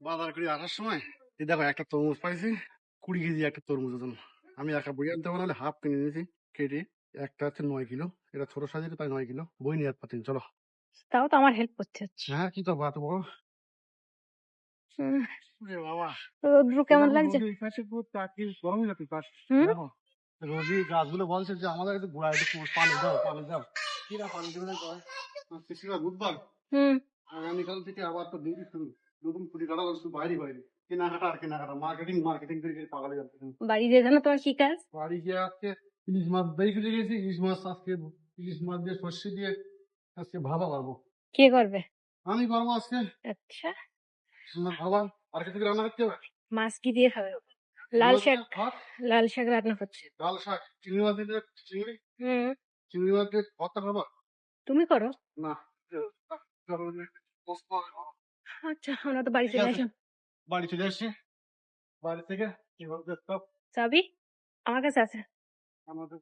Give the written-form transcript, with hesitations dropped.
বাজার করে আসার সময় এই দেখো একটা তরমুজ পাইছি, 20 কেজি একটা তরমুজ ওজন। আমি একা বই আনতে পারলে হাফ কিনে নিয়েছি কেটে। একটা হচ্ছে 9 কিলো, এটা ছোট সাইজের, তাই 9 কিলো বই নিয়ে পাচ্ছি। চলো। তাও তো আমার হেল্প করতে হচ্ছে। হ্যাঁ, কি করবো এত বড়? হুম, ওরে বাবা, রোদ্রু এই কেমন দেখো লাগছে? রোদে এই পাশে পুরো চাকরি গরমই লাগছে পাশ। হুম দেখো রোদি গাছগুলো বলছে যে আমাদের একটু গোড়ায় একটু পানি দাও, পানি দাও। কিরা পানি দেবে না কয়? আজকে ছিল বুধবার, হুম আগামীকাল থেকে আবার তো ডিউটি শুরু। নতুন কুড়ি কাটা শুধু বাইরে বাইরে কেনাকাটা আর কেনাকাটা, মার্কেটিং মার্কেটিং করে পাগল হয়ে যাচ্ছে। বাড়ি যেতে না তোমার কি কাজ? বাড়ি গিয়ে আজকে ইলিশ মাছ বের করে গেছি, ইলিশ মাছ আজকে, ইলিশ মাছ দিয়ে সর্ষে দিয়ে আজকে ভাবা পারবো। কে করবে? আমি পারবো আজকে। আচ্ছা, আমার ভাবা আর কিছু কি রান্না করতে হবে? মাছ কি দিয়ে খাবে? লাল মাছ দিয়ে শাক। ভাত, লাল শাক রান্না করছে। ডাল শাক, চিংড়ি মাছ দিয়ে চিংড়ি, হুম, চিংড়ি মাছ দিয়ে ভর্তা খাবো তুমি করো। না? পোস্ত খাবো। আচ্ছা, আমরা তো বাড়ি ঠিক চলে আছে, আসলাম। বাড়ি চলে আসছি। বাড়ি থেকে কি বলতে সব চাবি আমার কাছে আছে। আমাদের